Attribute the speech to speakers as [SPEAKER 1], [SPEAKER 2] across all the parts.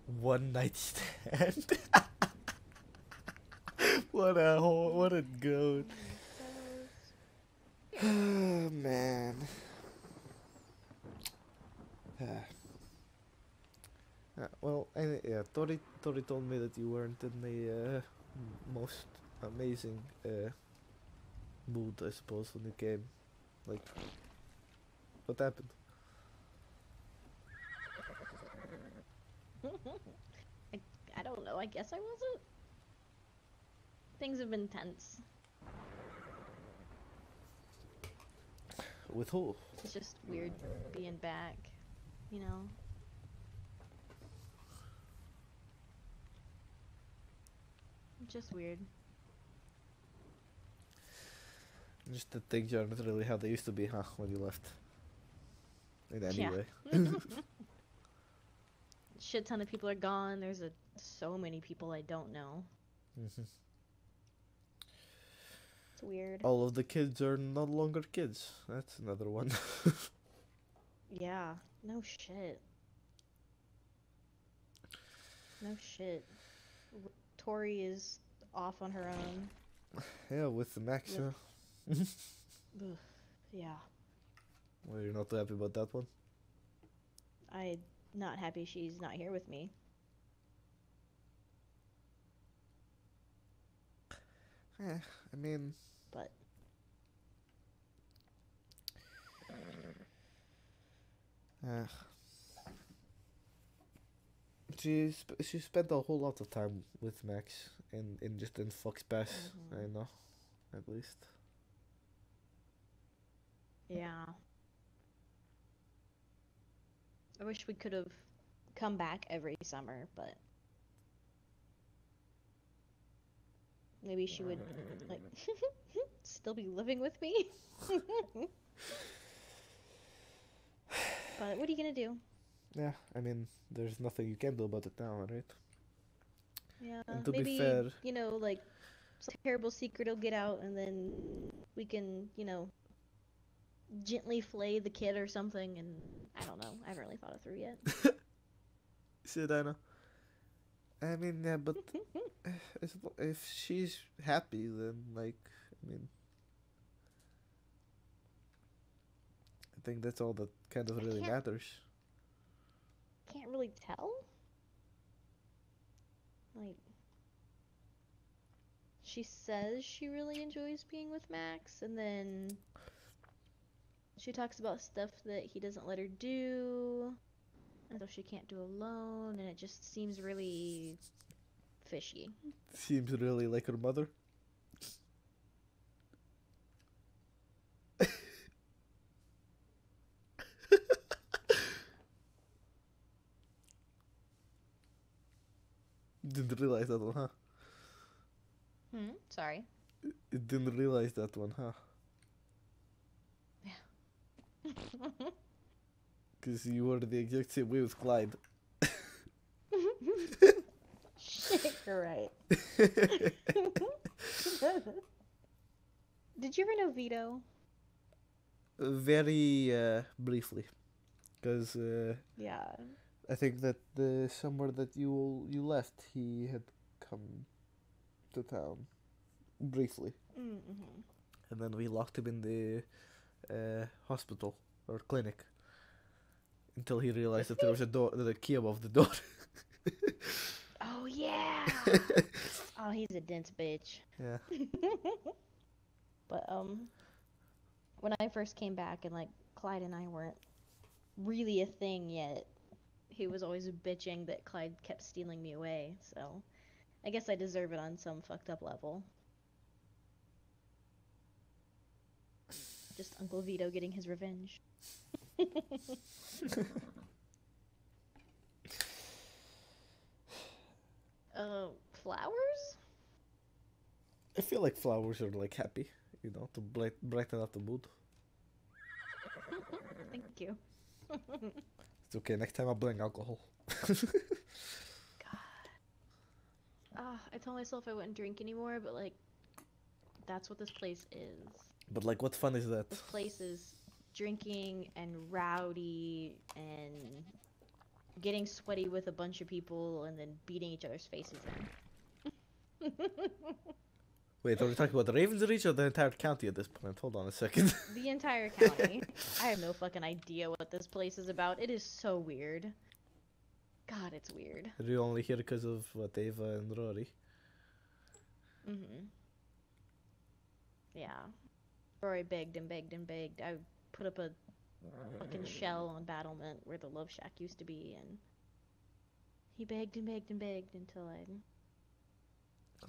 [SPEAKER 1] One night stand. What a goat. Oh man. Well, yeah, Tori told me that you weren't in the most amazing mood, I suppose, when you came. Like, what happened?
[SPEAKER 2] I don't know, I guess I wasn't. Things have been tense.
[SPEAKER 1] With who?
[SPEAKER 2] It's just weird being back, you know? Just weird.
[SPEAKER 1] Just the things aren't really how they used to be, huh, when you left. In any
[SPEAKER 2] Yeah.
[SPEAKER 1] way.
[SPEAKER 2] Shit ton of people are gone. There's so many people I don't know.
[SPEAKER 1] Mm-hmm.
[SPEAKER 2] It's weird.
[SPEAKER 1] All of the kids are no longer kids. That's another one.
[SPEAKER 2] Yeah. No shit. No shit. Tori is off on her own.
[SPEAKER 1] Yeah, with the Max.
[SPEAKER 2] Ugh. Yeah.
[SPEAKER 1] Well, you're not too happy about that one?
[SPEAKER 2] I'm not happy she's not here with me.
[SPEAKER 1] I mean...
[SPEAKER 2] But...
[SPEAKER 1] She spent a whole lot of time with Max in just in Fox Pass, I know, at least.
[SPEAKER 2] Yeah. I wish we could have come back every summer, but maybe she would, like, still be living with me. But what are you gonna do?
[SPEAKER 1] Yeah, I mean, there's nothing you can do about it now, right?
[SPEAKER 2] Yeah,
[SPEAKER 1] And to
[SPEAKER 2] maybe,
[SPEAKER 1] be fair,
[SPEAKER 2] you know, like, some terrible secret will get out and then we can, you know, gently flay the kid or something, and I don't know. I haven't really thought it through yet.
[SPEAKER 1] shit, I know. I mean, yeah, but if she's happy, then, like, I mean, I think that's all that kind of really matters.
[SPEAKER 2] Can't really tell. Like, she says she really enjoys being with Max, and then she talks about stuff that he doesn't let her do, and so she can't do alone, and it just seems really fishy.
[SPEAKER 1] Seems really like her mother. Didn't realize that one, huh?
[SPEAKER 2] Sorry.
[SPEAKER 1] Didn't realize that one, huh?
[SPEAKER 2] Yeah.
[SPEAKER 1] Because you were the exact same way with Clyde.
[SPEAKER 2] Shit, you're right. Did you ever know Vito?
[SPEAKER 1] Very briefly. Because
[SPEAKER 2] Yeah.
[SPEAKER 1] I think that the summer that you left, he had come to town briefly, and then we locked him in the hospital or clinic until he realized that there was the key above the door.
[SPEAKER 2] Oh, yeah! Oh, he's a dense bitch.
[SPEAKER 1] Yeah.
[SPEAKER 2] But, when I first came back and, like, Clyde and I weren't really a thing yet, he was always bitching that Clyde kept stealing me away, so I guess I deserve it on some fucked up level. Just Uncle Vito getting his revenge. Flowers?
[SPEAKER 1] I feel like flowers are like happy, you know, to brighten up the mood.
[SPEAKER 2] Thank you.
[SPEAKER 1] It's okay, next time I'll bring alcohol.
[SPEAKER 2] God. I told myself I wouldn't drink anymore, but, like, that's what this place is.
[SPEAKER 1] But, like, what fun is that?
[SPEAKER 2] This place is drinking and rowdy and getting sweaty with a bunch of people and then beating each other's faces in.
[SPEAKER 1] Wait, are we talking about the Ravens Reach or the entire county at this point? Hold on a second.
[SPEAKER 2] The entire county. I have no fucking idea what this place is about. It is so weird. God, it's weird.
[SPEAKER 1] Are you only here because of what, Ava and Rory?
[SPEAKER 2] Yeah. Rory begged and begged and begged. I put up a fucking shell on Battlement where the Love Shack used to be, and he begged and begged and begged until I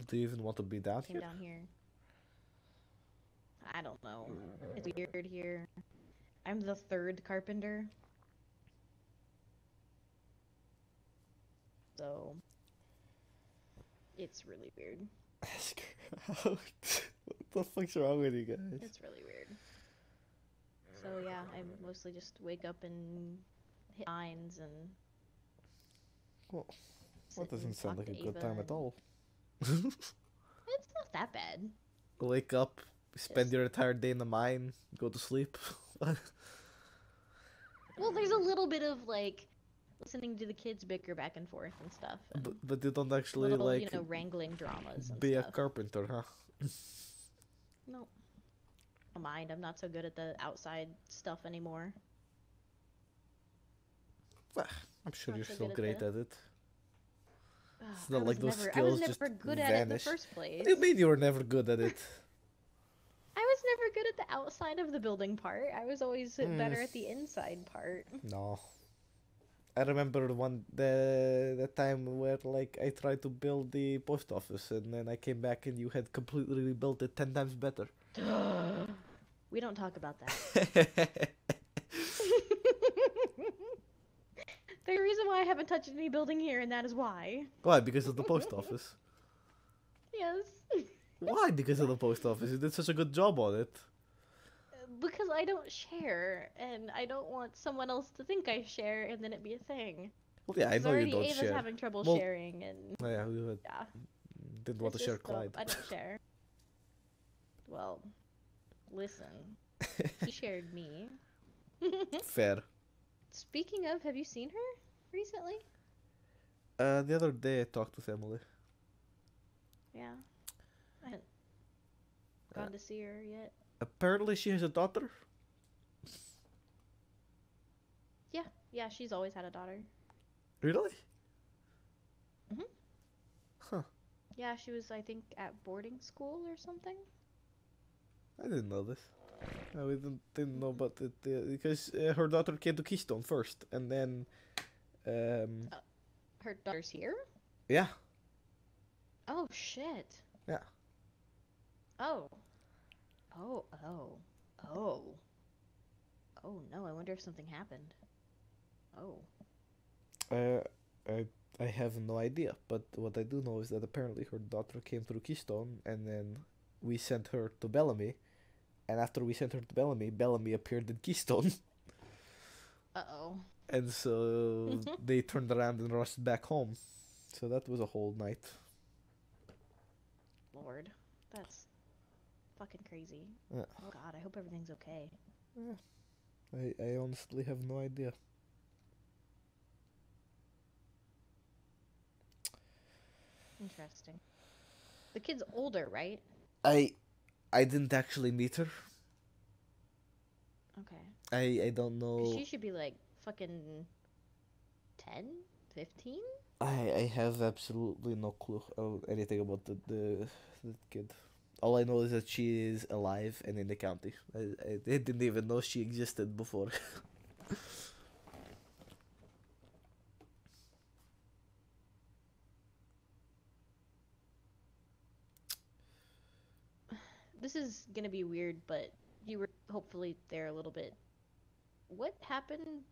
[SPEAKER 1] Do you even want to be down
[SPEAKER 2] came
[SPEAKER 1] here?
[SPEAKER 2] down here. I don't know. It's weird here. I'm the third carpenter. So it's really weird.
[SPEAKER 1] Ask her out. What the fuck's wrong with you guys?
[SPEAKER 2] It's really weird. So yeah, I mostly just wake up and hit lines and
[SPEAKER 1] Well,
[SPEAKER 2] sit
[SPEAKER 1] that doesn't
[SPEAKER 2] and
[SPEAKER 1] sound
[SPEAKER 2] talk
[SPEAKER 1] like a
[SPEAKER 2] to
[SPEAKER 1] good
[SPEAKER 2] Ava
[SPEAKER 1] time at
[SPEAKER 2] and-
[SPEAKER 1] all.
[SPEAKER 2] It's not that bad.
[SPEAKER 1] Wake up, spend
[SPEAKER 2] Just-
[SPEAKER 1] your entire day in the mine, go to sleep.
[SPEAKER 2] Well, there's a little bit of like listening to the kids bicker back and forth and stuff. And
[SPEAKER 1] But you don't actually
[SPEAKER 2] little,
[SPEAKER 1] like
[SPEAKER 2] you know, wrangling dramas and
[SPEAKER 1] be a
[SPEAKER 2] stuff.
[SPEAKER 1] carpenter, huh?
[SPEAKER 2] No. Don't mind, I'm not so good at the outside stuff anymore.
[SPEAKER 1] I'm sure
[SPEAKER 2] Not
[SPEAKER 1] you're
[SPEAKER 2] so
[SPEAKER 1] still
[SPEAKER 2] good at
[SPEAKER 1] great
[SPEAKER 2] that.
[SPEAKER 1] at it.
[SPEAKER 2] Ugh,
[SPEAKER 1] It's not
[SPEAKER 2] I
[SPEAKER 1] like
[SPEAKER 2] was
[SPEAKER 1] those
[SPEAKER 2] I
[SPEAKER 1] skills
[SPEAKER 2] was
[SPEAKER 1] just
[SPEAKER 2] never good at it in the
[SPEAKER 1] vanish.
[SPEAKER 2] first place.
[SPEAKER 1] What do you mean you were never good at it?
[SPEAKER 2] I was never good at the outside of the building part. I was always better at the inside part.
[SPEAKER 1] No. I remember the time where like I tried to build the post office and then I came back and you had completely rebuilt it 10 times better.
[SPEAKER 2] We don't talk about that. There's a reason why I haven't touched any building here, and that is why.
[SPEAKER 1] Why? Because of the post office.
[SPEAKER 2] Yes.
[SPEAKER 1] Why? Because of the post office. You did such a good job on it.
[SPEAKER 2] Because I don't share, and I don't want someone else to think I share, and then it be a thing.
[SPEAKER 1] Well, yeah, I
[SPEAKER 2] 'Cause
[SPEAKER 1] know you
[SPEAKER 2] already
[SPEAKER 1] don't
[SPEAKER 2] Ava's
[SPEAKER 1] share.
[SPEAKER 2] having trouble
[SPEAKER 1] Well,
[SPEAKER 2] sharing, and
[SPEAKER 1] Yeah, we
[SPEAKER 2] yeah.
[SPEAKER 1] didn't want to
[SPEAKER 2] it's
[SPEAKER 1] share
[SPEAKER 2] just dumb.
[SPEAKER 1] Clyde.
[SPEAKER 2] I don't share. Well, listen. He shared me.
[SPEAKER 1] Fair.
[SPEAKER 2] Speaking of, have you seen her recently?
[SPEAKER 1] The other day I talked with Emily.
[SPEAKER 2] Yeah. I haven't gone to see her yet.
[SPEAKER 1] Apparently she has a daughter.
[SPEAKER 2] Yeah, she's always had a daughter.
[SPEAKER 1] Really?
[SPEAKER 2] Mhm.
[SPEAKER 1] Huh.
[SPEAKER 2] Yeah, she was, I think, at boarding school or something.
[SPEAKER 1] I didn't know this. No, we didn't know about it because her daughter came to Keystone first, and then,
[SPEAKER 2] Her daughter's here?
[SPEAKER 1] yeah,
[SPEAKER 2] Oh, shit.
[SPEAKER 1] yeah.
[SPEAKER 2] Oh. Oh, oh. Oh. Oh, no, I wonder if something happened. Oh.
[SPEAKER 1] I have no idea, but what I do know is that apparently her daughter came through Keystone, and then we sent her to Bellamy, and after we sent her to Bellamy, Bellamy appeared in Keystone,
[SPEAKER 2] Uh-oh.
[SPEAKER 1] and so they turned around and rushed back home. So that was a whole night.
[SPEAKER 2] Lord. That's fucking crazy.
[SPEAKER 1] Yeah.
[SPEAKER 2] Oh, God, I hope everything's okay.
[SPEAKER 1] I honestly have no idea.
[SPEAKER 2] Interesting. The kid's older, right?
[SPEAKER 1] I didn't actually meet her.
[SPEAKER 2] Okay.
[SPEAKER 1] I don't
[SPEAKER 2] 'Cause
[SPEAKER 1] know.
[SPEAKER 2] she should be like fucking 10? 15?
[SPEAKER 1] I have absolutely no clue anything about the kid. All I know is that she is alive and in the county. I didn't even know she existed before.
[SPEAKER 2] This is gonna be weird, but you were hopefully there a little bit. What happened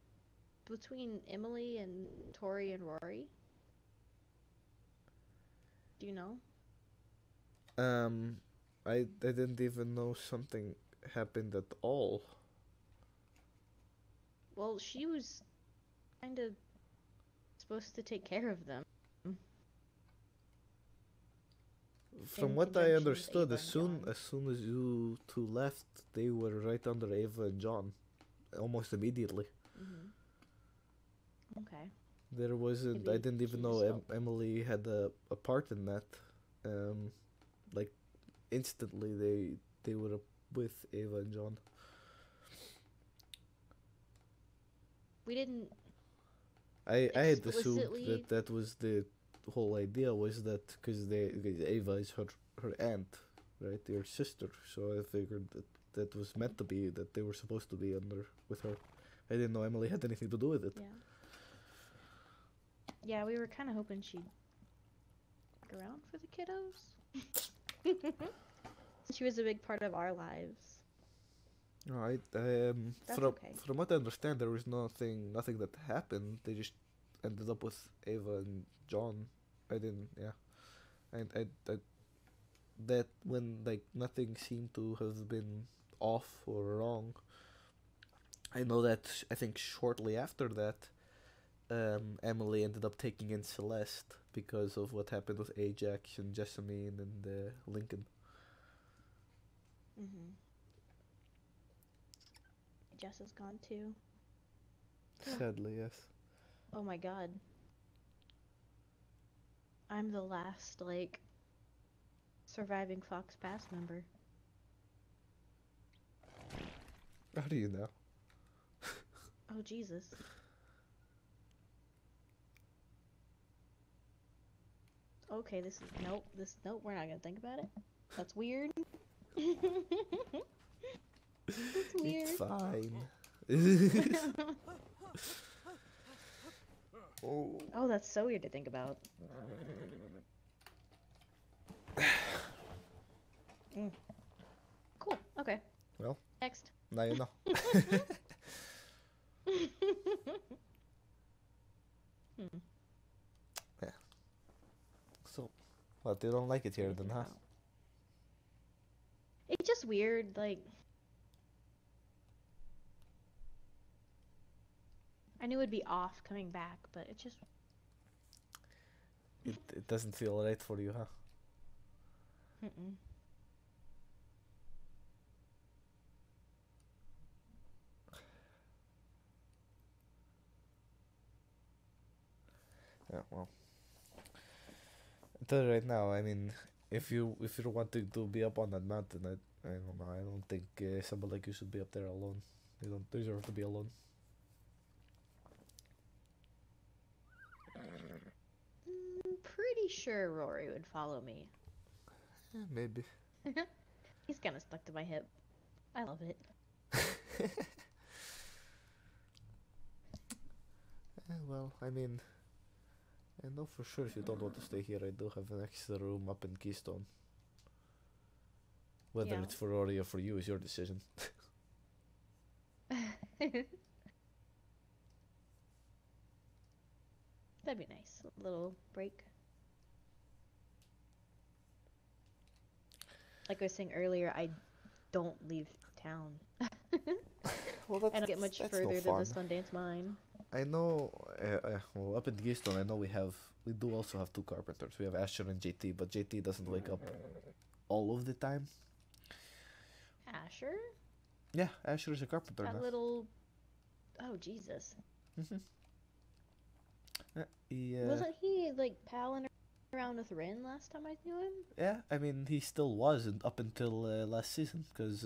[SPEAKER 2] between Emily and Tori and Rory? Do you know?
[SPEAKER 1] I didn't even know something happened at all.
[SPEAKER 2] Well, she was kind of supposed to take care of them.
[SPEAKER 1] From
[SPEAKER 2] In
[SPEAKER 1] what I
[SPEAKER 2] conjunction with
[SPEAKER 1] understood,
[SPEAKER 2] Ava
[SPEAKER 1] as
[SPEAKER 2] and
[SPEAKER 1] soon
[SPEAKER 2] John.
[SPEAKER 1] as soon as you two left, they were right under Ava and John, almost immediately.
[SPEAKER 2] Okay.
[SPEAKER 1] There wasn't. I
[SPEAKER 2] Maybe
[SPEAKER 1] didn't even
[SPEAKER 2] she
[SPEAKER 1] know
[SPEAKER 2] just felt.
[SPEAKER 1] Emily had a part in that. Like instantly they were up with Ava and John.
[SPEAKER 2] We didn't
[SPEAKER 1] I had assumed
[SPEAKER 2] explicitly.
[SPEAKER 1] that was the whole idea, was that because Ava is her aunt, right, your sister. So I figured that was meant to be, that they were supposed to be under with her. I didn't know Emily had anything to do with it.
[SPEAKER 2] Yeah. Yeah, we were kind of hoping she'd stick around for the kiddos. She was a big part of our lives.
[SPEAKER 1] Right.
[SPEAKER 2] That's okay.
[SPEAKER 1] From what I understand, there was nothing that happened. They just ended up with Ava and John. I didn't. Yeah. I that when like nothing seemed to have been off or wrong. I know that I think shortly after that, Emily ended up taking in Celeste because of what happened with Ajax and Jessamine and Lincoln.
[SPEAKER 2] Mm-hmm. Jess is gone too.
[SPEAKER 1] Sadly, yes.
[SPEAKER 2] Oh my god. I'm the last, like, surviving Fox Pass member.
[SPEAKER 1] How do you know?
[SPEAKER 2] Oh, Jesus. Okay, nope, we're not gonna think about it. That's weird. That's weird.
[SPEAKER 1] It's fine. Oh.
[SPEAKER 2] Oh, that's so weird to think about. Cool, okay.
[SPEAKER 1] Well.
[SPEAKER 2] Next.
[SPEAKER 1] Now you know. Yeah. So, what, you don't like it here then, huh?
[SPEAKER 2] It's just weird, like... I knew it'd be off coming back, but it just...
[SPEAKER 1] It doesn't feel right for you, huh?
[SPEAKER 2] Mm-mm.
[SPEAKER 1] Yeah, well. I tell you right now, I mean, if you're wanting to be up on that mountain, I don't know, I don't think somebody like you should be up there alone. You don't deserve to be alone.
[SPEAKER 2] Pretty sure Rory would follow me.
[SPEAKER 1] Yeah, maybe.
[SPEAKER 2] He's kind of stuck to my hip. I love it.
[SPEAKER 1] Well, I mean, I know for sure if you don't want to stay here, I do have an extra room up in Keystone. Whether it's for Rory or for you is your decision.
[SPEAKER 2] That'd be nice. A little break. Like I was saying earlier, I don't leave town.
[SPEAKER 1] Well,
[SPEAKER 2] I don't get much further than the Sundance Mine.
[SPEAKER 1] I know, well, up in Keystone, I know we do also have two carpenters. We have Asher and JT, but JT doesn't wake up all of the time.
[SPEAKER 2] Asher?
[SPEAKER 1] Yeah, Asher is a carpenter
[SPEAKER 2] That
[SPEAKER 1] now.
[SPEAKER 2] little... Oh, Jesus.
[SPEAKER 1] Yeah,
[SPEAKER 2] Wasn't he, like, palling around with Rin last time I knew him?
[SPEAKER 1] yeah, I mean, he still was up until last season, because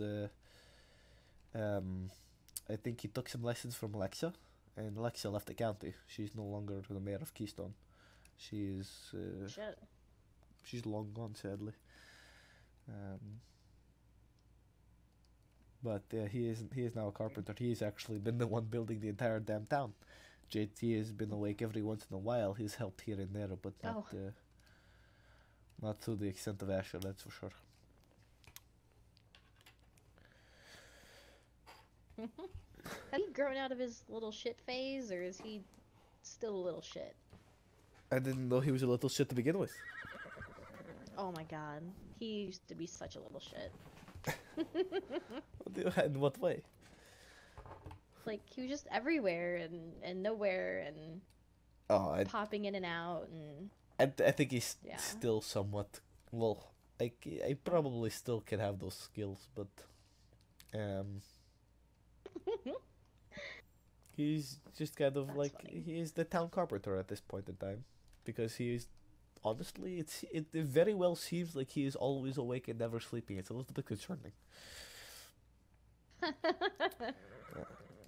[SPEAKER 1] I think he took some lessons from Alexa, and Alexa left the county. She's no longer the mayor of Keystone. She is...
[SPEAKER 2] Shit.
[SPEAKER 1] She's long gone, sadly. But he is now a carpenter. He's actually been the one building the entire damn town. JT has been awake every once in a while. He's helped here and there, but not to the extent of Asher, that's for sure.
[SPEAKER 2] Has he grown out of his little shit phase, or is he still a little shit?
[SPEAKER 1] I didn't know he was a little shit to begin with.
[SPEAKER 2] Oh my god. He used to be such a little shit.
[SPEAKER 1] In what way?
[SPEAKER 2] Like, he was just everywhere and nowhere and popping in and out and...
[SPEAKER 1] I think he's still somewhat... Well, I probably still can have those skills, but... He's just kind of
[SPEAKER 2] That's
[SPEAKER 1] like
[SPEAKER 2] funny.
[SPEAKER 1] he is the town carpenter at this point in time, because he is honestly it very well seems like he is always awake and never sleeping. It's a little bit concerning.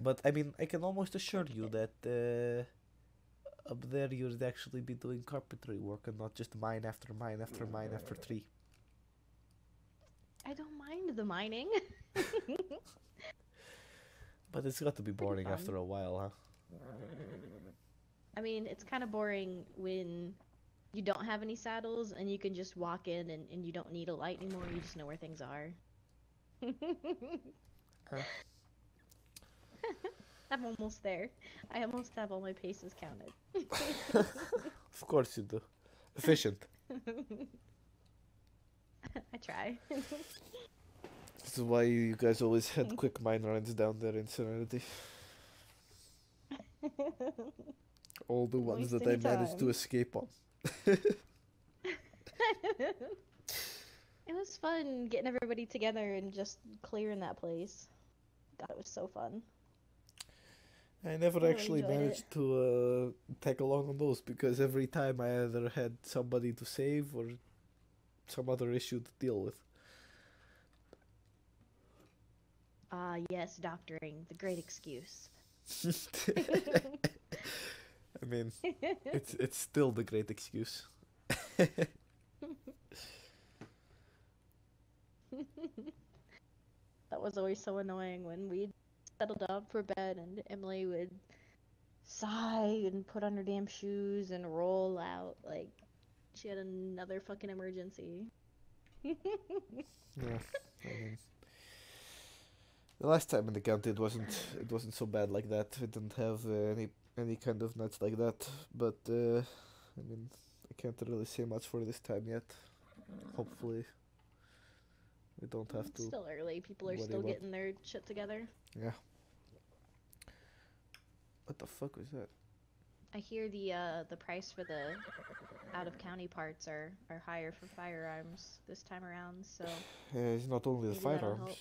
[SPEAKER 1] But I mean, I can almost assure you that up there you'd actually be doing carpentry work and not just mine after mine after mine after tree.
[SPEAKER 2] I don't mind the mining.
[SPEAKER 1] But it's got to be boring
[SPEAKER 2] fun.
[SPEAKER 1] after a while, huh?
[SPEAKER 2] I mean, it's kind of boring when you don't have any saddles and you can just walk in and you don't need a light anymore. You just know where things are.
[SPEAKER 1] Huh.
[SPEAKER 2] I'm almost there. I almost have all my paces counted.
[SPEAKER 1] Of course you do. Efficient.
[SPEAKER 2] I try.
[SPEAKER 1] This is why you guys always had quick mine runs down there in Serenity. All the ones that I managed to escape on.
[SPEAKER 2] It was fun getting everybody together and just clearing that place. God, it was so fun.
[SPEAKER 1] I never
[SPEAKER 2] really
[SPEAKER 1] actually
[SPEAKER 2] enjoyed
[SPEAKER 1] managed to tag along on those because every time I either had somebody to save or some other issue to deal with.
[SPEAKER 2] Ah, yes, doctoring, the great excuse.
[SPEAKER 1] I mean, it's still the great excuse.
[SPEAKER 2] That was always so annoying when we'd settle down for bed and Emily would sigh and put on her damn shoes and roll out like she had another fucking emergency.
[SPEAKER 1] Yeah, I mean, the last time in the county it wasn't so bad like that. We didn't have any kind of nuts like that, but I mean, I can't really say much for this time yet. Hopefully, we don't have
[SPEAKER 2] It's
[SPEAKER 1] to.
[SPEAKER 2] still early. People are still getting their shit together.
[SPEAKER 1] Yeah. What the fuck was that?
[SPEAKER 2] I hear the price for the out of county parts are higher for firearms this time around, so
[SPEAKER 1] It's not only the
[SPEAKER 2] maybe that'll
[SPEAKER 1] firearms.
[SPEAKER 2] help.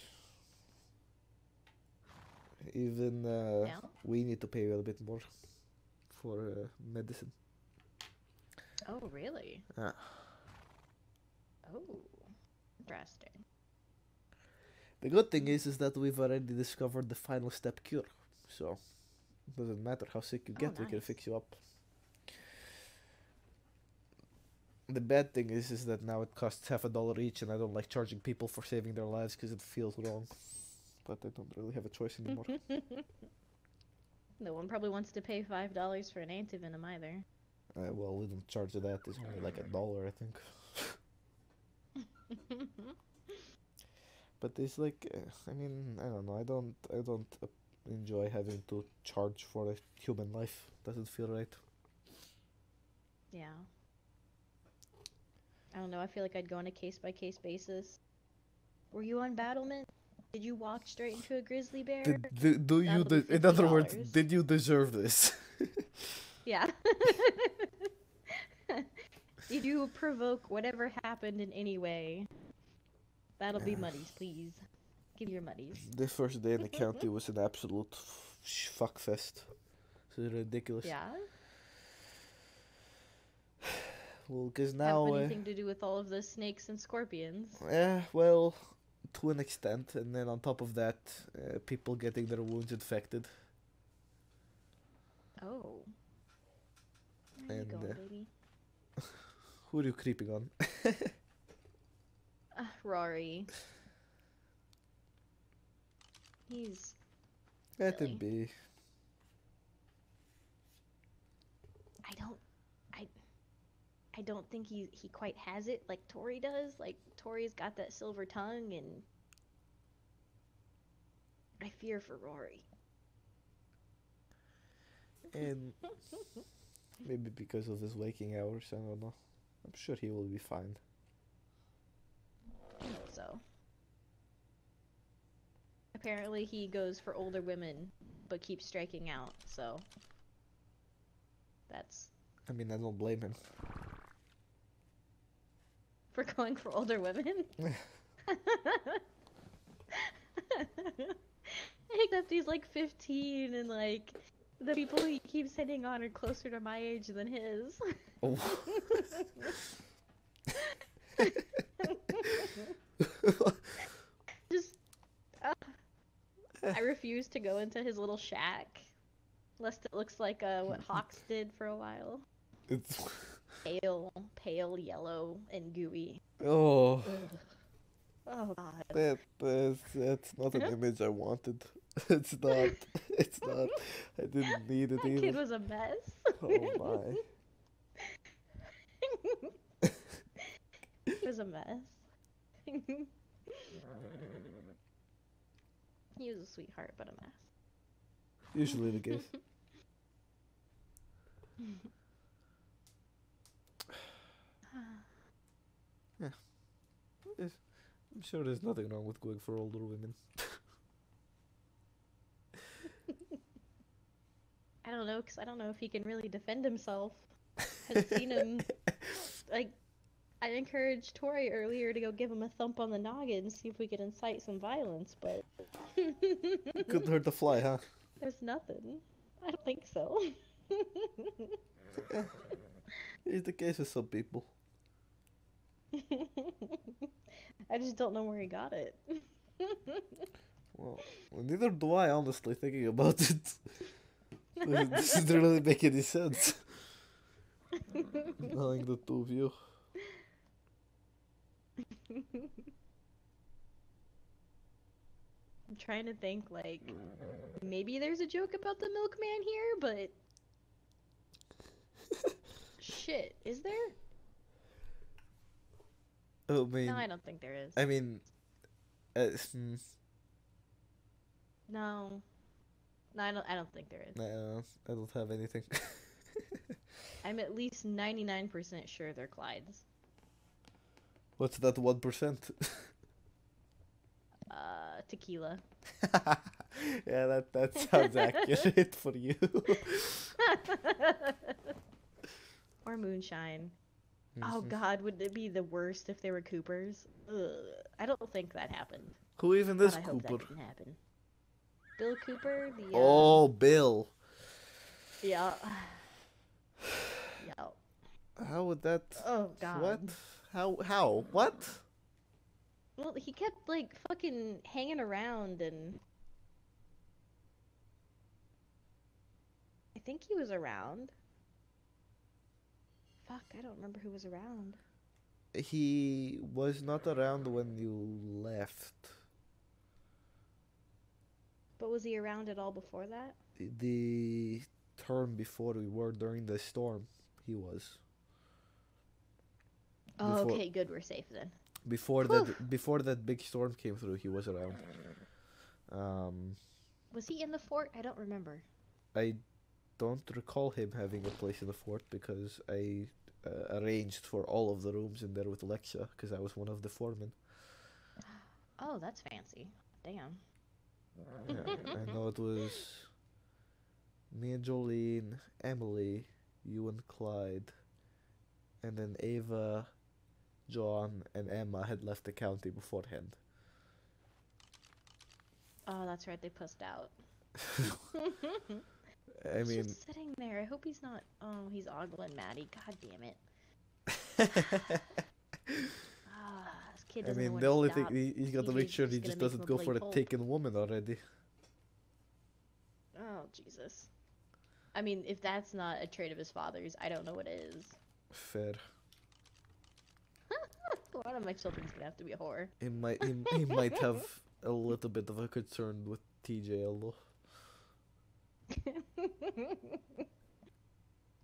[SPEAKER 1] Even
[SPEAKER 2] Yeah?
[SPEAKER 1] we need to pay a little bit more for medicine.
[SPEAKER 2] Oh, really?
[SPEAKER 1] Yeah.
[SPEAKER 2] Oh, interesting.
[SPEAKER 1] The good thing is that we've already discovered the final step cure, so it doesn't matter how sick you get, we can
[SPEAKER 2] nice.
[SPEAKER 1] fix you up. The bad thing is that now it costs $50 each, and I don't like charging people for saving their lives because it feels wrong. But I don't really have a choice anymore.
[SPEAKER 2] No one probably wants to pay $5 for an antivenom either.
[SPEAKER 1] Well, we don't charge that. It's only like $1, I think. But it's like, I mean, I don't know. I don't enjoy having to charge for a human life. Doesn't feel right.
[SPEAKER 2] Yeah. I don't know. I feel like I'd go on a case-by-case basis. Were you on battlement? Did you walk straight into a grizzly bear?
[SPEAKER 1] Do you? In other words, did you deserve this?
[SPEAKER 2] Yeah. Did you provoke whatever happened in any way? That'll be muddies, please. Give me your muddies.
[SPEAKER 1] The first day in the county was an absolute fuckfest. It's ridiculous.
[SPEAKER 2] Yeah?
[SPEAKER 1] Well, because now...
[SPEAKER 2] Have anything to do with all of the snakes and scorpions?
[SPEAKER 1] Yeah, well, to an extent. And then on top of that, people getting their wounds infected.
[SPEAKER 2] Oh. There you
[SPEAKER 1] And,
[SPEAKER 2] go, baby.
[SPEAKER 1] Who are you creeping on?
[SPEAKER 2] Rory. He's
[SPEAKER 1] Let
[SPEAKER 2] silly.
[SPEAKER 1] him be.
[SPEAKER 2] I don't think he quite has it like Tori does. Like, Tori's got that silver tongue, and I fear for Rory.
[SPEAKER 1] And maybe because of his waking hours, I don't know. I'm sure he will be fine.
[SPEAKER 2] I hope so. Apparently he goes for older women, but keeps striking out, so that's...
[SPEAKER 1] I mean, I don't blame him.
[SPEAKER 2] For going for older women? Except he's like 15 and like The people he keeps hitting on are closer to my age than his.
[SPEAKER 1] Oh.
[SPEAKER 2] Just, I refuse to go into his little shack, lest it looks like what Hawks did for a while.
[SPEAKER 1] It's
[SPEAKER 2] Pale yellow and gooey.
[SPEAKER 1] oh.
[SPEAKER 2] Ugh. Oh god.
[SPEAKER 1] That's not an image I wanted. It's not. It's not. I didn't need it
[SPEAKER 2] That
[SPEAKER 1] either.
[SPEAKER 2] kid was a mess.
[SPEAKER 1] Oh my.
[SPEAKER 2] It was a mess. He was a sweetheart, but a mess.
[SPEAKER 1] Usually the case. Yeah. I'm sure there's nothing wrong with going for older women.
[SPEAKER 2] I don't know, because I don't know if he can really defend himself. I've seen him, like, I encouraged Tori earlier to go give him a thump on the noggin and see if we could incite some violence, but...
[SPEAKER 1] Couldn't hurt the fly, huh?
[SPEAKER 2] There's nothing. I don't think so.
[SPEAKER 1] It's the case with some people.
[SPEAKER 2] I just don't know where he got it.
[SPEAKER 1] Well, neither do I, honestly, thinking about it. This doesn't really make any sense. Knowing the two of you.
[SPEAKER 2] I'm trying to think, like, maybe there's a joke about the milkman here, but... Shit, is there?
[SPEAKER 1] I mean,
[SPEAKER 2] No, I don't think there is.
[SPEAKER 1] I mean,
[SPEAKER 2] No. No, I don't think there is.
[SPEAKER 1] no, I don't have anything.
[SPEAKER 2] I'm at least 99% sure they're Clyde's.
[SPEAKER 1] What's that 1%?
[SPEAKER 2] Tequila.
[SPEAKER 1] Yeah, that sounds accurate for you.
[SPEAKER 2] Or moonshine. Oh god, would it be the worst if they were Coopers? Ugh. I don't think that happened.
[SPEAKER 1] Who even is
[SPEAKER 2] But I hope
[SPEAKER 1] Cooper?
[SPEAKER 2] that didn't happen. Bill Cooper? The,
[SPEAKER 1] Oh, Bill.
[SPEAKER 2] Yeah. Yeah.
[SPEAKER 1] How would that...
[SPEAKER 2] Oh god.
[SPEAKER 1] What? How? What?
[SPEAKER 2] Well, he kept, like, fucking hanging around and... I think he was around. Fuck, I don't remember who was around.
[SPEAKER 1] He was not around when you left.
[SPEAKER 2] But was he around at all before that?
[SPEAKER 1] The term before we were during the storm, he was.
[SPEAKER 2] Oh,
[SPEAKER 1] Before-
[SPEAKER 2] okay, good, we're safe then.
[SPEAKER 1] Before
[SPEAKER 2] Whew.
[SPEAKER 1] before that big storm came through, he was around.
[SPEAKER 2] Was he in the fort? I don't remember.
[SPEAKER 1] I don't recall him having a place in the fort because I arranged for all of the rooms in there with Alexia because I was one of the foremen.
[SPEAKER 2] Oh, that's fancy. Damn.
[SPEAKER 1] Yeah, I know it was me and Jolene, Emily, you and Clyde, and then Ava, John, and Emma had left the county beforehand.
[SPEAKER 2] Oh, that's right, they pussed out.
[SPEAKER 1] I
[SPEAKER 2] He's
[SPEAKER 1] mean,
[SPEAKER 2] just sitting there. I hope he's not... Oh, he's ogling Maddie. God damn it. This kid
[SPEAKER 1] I
[SPEAKER 2] doesn't know
[SPEAKER 1] mean,
[SPEAKER 2] when
[SPEAKER 1] the
[SPEAKER 2] to
[SPEAKER 1] only
[SPEAKER 2] stop.
[SPEAKER 1] thing he's got to
[SPEAKER 2] TJ's
[SPEAKER 1] make sure he
[SPEAKER 2] gonna
[SPEAKER 1] just
[SPEAKER 2] make
[SPEAKER 1] doesn't
[SPEAKER 2] him
[SPEAKER 1] go
[SPEAKER 2] play
[SPEAKER 1] for a
[SPEAKER 2] pulp.
[SPEAKER 1] taken woman already.
[SPEAKER 2] Oh, Jesus. I mean, if that's not a trait of his father's, I don't know what is.
[SPEAKER 1] Fair.
[SPEAKER 2] One of my children's gonna have to be a whore.
[SPEAKER 1] He might have a little bit of a concern with TJ, although.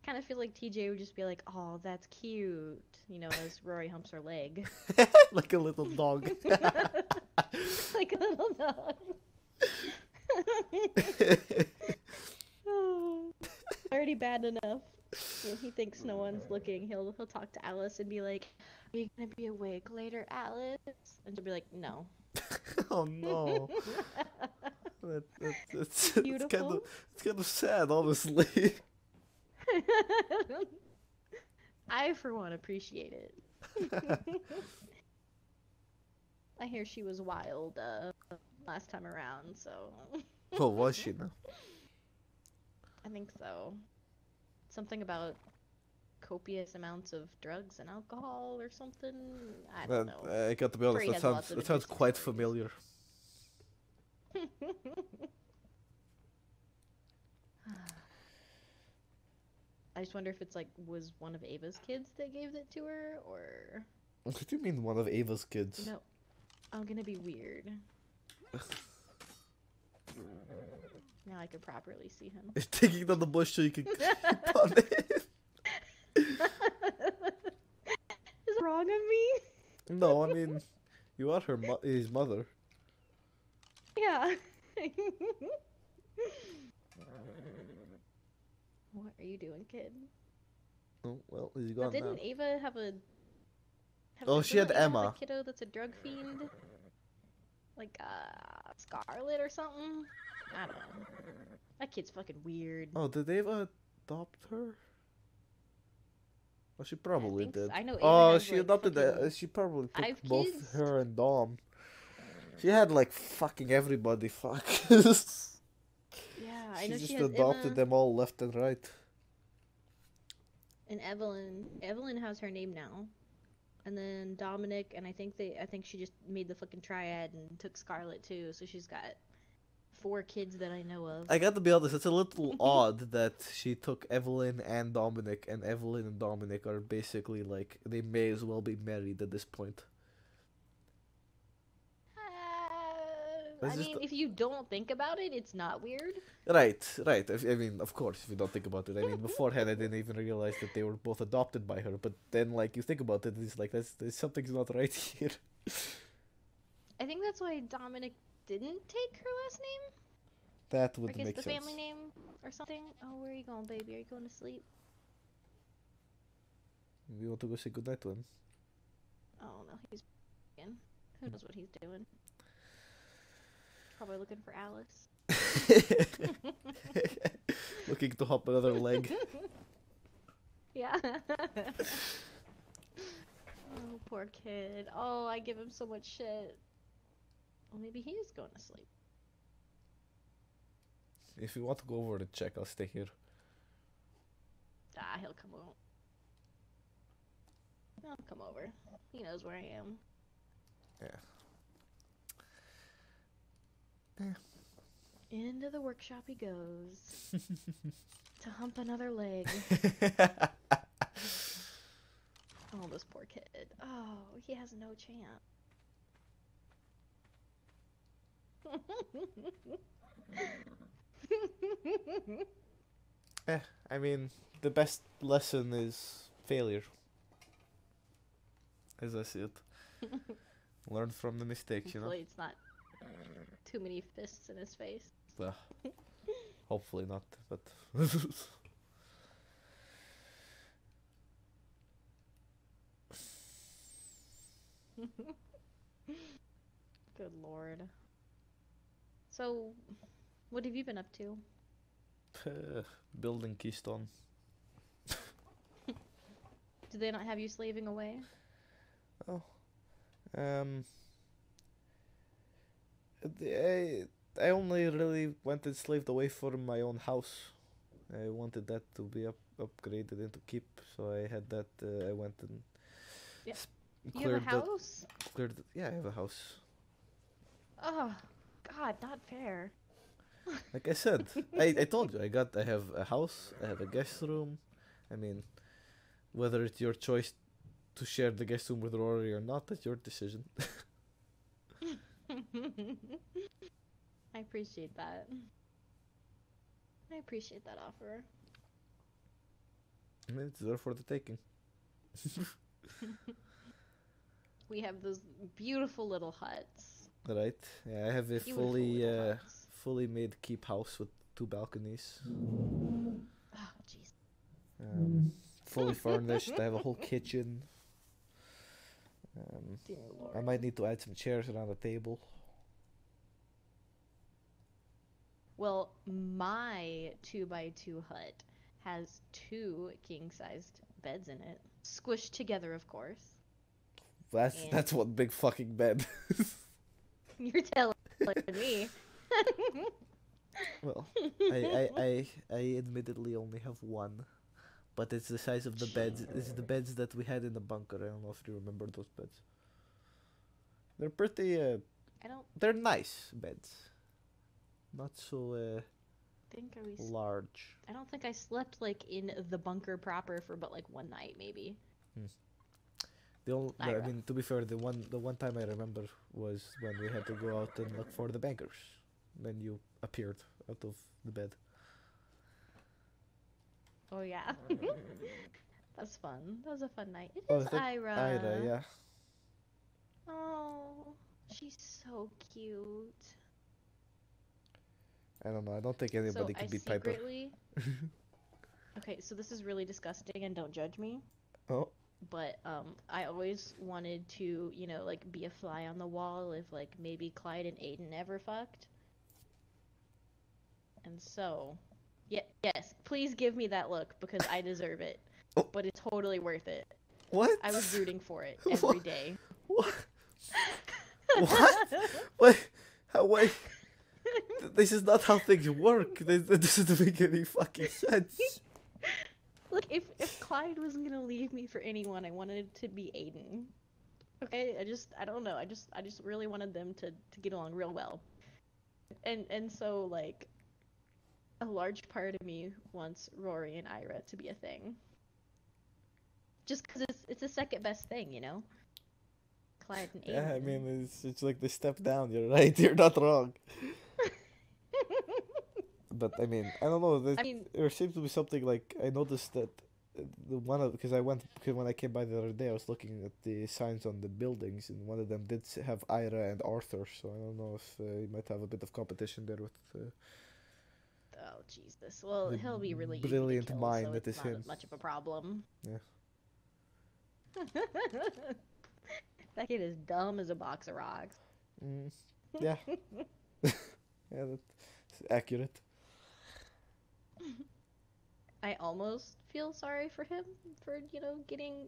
[SPEAKER 2] Kind of feel like TJ would just be like, "Oh, that's cute," you know, as Rory humps her leg,
[SPEAKER 1] Like a little dog.
[SPEAKER 2] like a little dog. Oh, already bad enough. When he thinks no one's looking, he'll talk to Alice and be like, "Are you gonna be awake later, Alice?" And she'll be like, "No."
[SPEAKER 1] Oh no. It's
[SPEAKER 2] Beautiful.
[SPEAKER 1] it's kind of sad, honestly.
[SPEAKER 2] I, for one, appreciate it. I hear she was wild last time around, so...
[SPEAKER 1] Oh, was she now?
[SPEAKER 2] I think so. Something about copious amounts of drugs and alcohol or something. I don't know.
[SPEAKER 1] I got to be honest,
[SPEAKER 2] Furry has lots of
[SPEAKER 1] that sounds
[SPEAKER 2] interesting
[SPEAKER 1] quite
[SPEAKER 2] stories.
[SPEAKER 1] familiar.
[SPEAKER 2] I just wonder if it's like, was one of Ava's kids that gave it to her, or...
[SPEAKER 1] What do you mean one of Ava's kids?
[SPEAKER 2] No, I'm gonna be weird. Now I could properly see him.
[SPEAKER 1] He's taking down the bush so you can click on it.
[SPEAKER 2] Is it wrong of me?
[SPEAKER 1] No, I mean, you are his mother.
[SPEAKER 2] Yeah. What are you doing, kid?
[SPEAKER 1] Oh, well, he's gone
[SPEAKER 2] Didn't
[SPEAKER 1] now.
[SPEAKER 2] Ava have a...
[SPEAKER 1] Oh, she had
[SPEAKER 2] didn't Ava have
[SPEAKER 1] Emma.
[SPEAKER 2] a kiddo that's a drug fiend? Like, Scarlet or something? I don't know. That kid's fucking weird.
[SPEAKER 1] Oh, did Ava adopt her? Well, she probably did.
[SPEAKER 2] I know Ava
[SPEAKER 1] Oh,
[SPEAKER 2] has,
[SPEAKER 1] she
[SPEAKER 2] like,
[SPEAKER 1] adopted
[SPEAKER 2] fucking
[SPEAKER 1] she probably took
[SPEAKER 2] 5
[SPEAKER 1] both
[SPEAKER 2] kids?
[SPEAKER 1] her and Dom. She had like fucking everybody. Fuck.
[SPEAKER 2] Yeah, I know
[SPEAKER 1] just
[SPEAKER 2] she has
[SPEAKER 1] adopted
[SPEAKER 2] Emma
[SPEAKER 1] them all left and right.
[SPEAKER 2] and Evelyn. Evelyn has her name now. And then Dominic, and I think she just made the fucking triad and took Scarlet too, so she's got 4 kids that I know of.
[SPEAKER 1] I got to be honest, it's a little odd that she took Evelyn and Dominic, and Evelyn and Dominic are basically like, they may as well be married at this point.
[SPEAKER 2] I mean, if you don't think about it, it's not weird.
[SPEAKER 1] Right. I mean, of course, if you don't think about it. I mean, beforehand, I didn't even realize that they were both adopted by her. But then, like, you think about it, it's like, there's something's not right here.
[SPEAKER 2] I think that's why Dominic didn't take her last name.
[SPEAKER 1] That would
[SPEAKER 2] Or I guess
[SPEAKER 1] make
[SPEAKER 2] the
[SPEAKER 1] sense.
[SPEAKER 2] family name or something. Oh, where are you going, baby? Are you going to sleep?
[SPEAKER 1] You want to go say goodnight to him?
[SPEAKER 2] Oh, no, he's in. Who knows what he's doing? Probably looking for Alice.
[SPEAKER 1] Looking to hop another leg.
[SPEAKER 2] Yeah. Oh, poor kid. Oh, I give him so much shit. Well, maybe he is going to sleep.
[SPEAKER 1] If you want to go over to check, I'll stay here.
[SPEAKER 2] Ah, he'll come over. He'll come over. He knows where I am.
[SPEAKER 1] Yeah.
[SPEAKER 2] Into the workshop he goes. To hump another leg. Oh, this poor kid. Oh, he has no chance.
[SPEAKER 1] I mean, the best lesson is failure. As I see it. Learn from the mistakes, you know?
[SPEAKER 2] Hopefully it's not too many fists in his face.
[SPEAKER 1] Well, hopefully not, but...
[SPEAKER 2] Good lord. So, what have you been up to?
[SPEAKER 1] Building Keystone.
[SPEAKER 2] Do they not have you slaving away?
[SPEAKER 1] Oh. I only really went and slaved away for my own house. I wanted that to be upgraded into keep, so I had that. I went and
[SPEAKER 2] Yeah. You
[SPEAKER 1] cleared
[SPEAKER 2] have a house?
[SPEAKER 1] Yeah, I have a house.
[SPEAKER 2] Oh, God, not fair.
[SPEAKER 1] Like I said, I told you, I have a house, I have a guest room. I mean, whether it's your choice to share the guest room with Rory or not, that's your decision.
[SPEAKER 2] I appreciate that. I appreciate that offer.
[SPEAKER 1] I mean, it's there for the taking.
[SPEAKER 2] We have those beautiful little huts.
[SPEAKER 1] Right? Yeah, I have a
[SPEAKER 2] Beautiful little huts.
[SPEAKER 1] fully made keep house with 2 balconies.
[SPEAKER 2] Oh, jeez.
[SPEAKER 1] Fully furnished. I have a whole kitchen.
[SPEAKER 2] Dear Lord.
[SPEAKER 1] I might need to add some chairs around the table.
[SPEAKER 2] Well, my 2x2 hut has 2 king-sized beds in it. Squished together, of course.
[SPEAKER 1] That's one big fucking bed.
[SPEAKER 2] You're telling me.
[SPEAKER 1] Well, I admittedly only have one, but it's the size of the beds. It's the beds that we had in the bunker. I don't know if you remember those beds. They're pretty.
[SPEAKER 2] I don't
[SPEAKER 1] They're nice beds. Not so
[SPEAKER 2] think
[SPEAKER 1] large.
[SPEAKER 2] I don't think I slept like in the bunker proper for but like one night maybe.
[SPEAKER 1] I mean, to be fair, the one time I remember was when we had to go out and look for the bankers. Then you appeared out of the bed.
[SPEAKER 2] Oh yeah. That's fun. That was a fun night. It
[SPEAKER 1] Oh,
[SPEAKER 2] is Ira.
[SPEAKER 1] Ira, yeah.
[SPEAKER 2] Oh, she's so cute.
[SPEAKER 1] I don't know. I don't think anybody could be
[SPEAKER 2] secretly... Piper. Okay, so this is really disgusting, and don't judge me.
[SPEAKER 1] Oh.
[SPEAKER 2] But I always wanted to, you know, like be a fly on the wall if like maybe Clyde and Aiden ever fucked. And so, yes, please give me that look because I deserve it.
[SPEAKER 1] Oh.
[SPEAKER 2] But it's totally worth it.
[SPEAKER 1] What?
[SPEAKER 2] I was rooting for it every day.
[SPEAKER 1] What? What? Wait, wait. This is not how things work. That doesn't make any fucking sense.
[SPEAKER 2] Look, if Clyde wasn't gonna leave me for anyone, I wanted it to be Aiden. Okay, I don't know. I just really wanted them to get along real well. And so like, a large part of me wants Rory and Ira to be a thing. Just because it's the second best thing, you know. Clyde and Aiden.
[SPEAKER 1] Yeah, I mean it's like the step down. You're right. You're not wrong. But I mean, I don't know. There seems to be something like I noticed that because when I came by the other day, I was looking at the signs on the buildings, and one of them did have Ira and Arthur. So I don't know if you might have a bit of competition there with.
[SPEAKER 2] Oh Jesus! Well, he'll be really
[SPEAKER 1] brilliant
[SPEAKER 2] easy to kill,
[SPEAKER 1] mind
[SPEAKER 2] so
[SPEAKER 1] that
[SPEAKER 2] it's
[SPEAKER 1] is
[SPEAKER 2] not
[SPEAKER 1] him.
[SPEAKER 2] much of a problem.
[SPEAKER 1] Yeah.
[SPEAKER 2] That kid is dumb as a box of rocks.
[SPEAKER 1] Yeah. Yeah, that's accurate.
[SPEAKER 2] I almost feel sorry for him for, you know, getting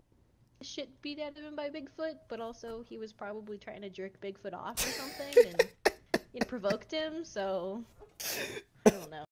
[SPEAKER 2] shit beat out of him by Bigfoot, but also he was probably trying to jerk Bigfoot off or something, and it provoked him, so I don't know.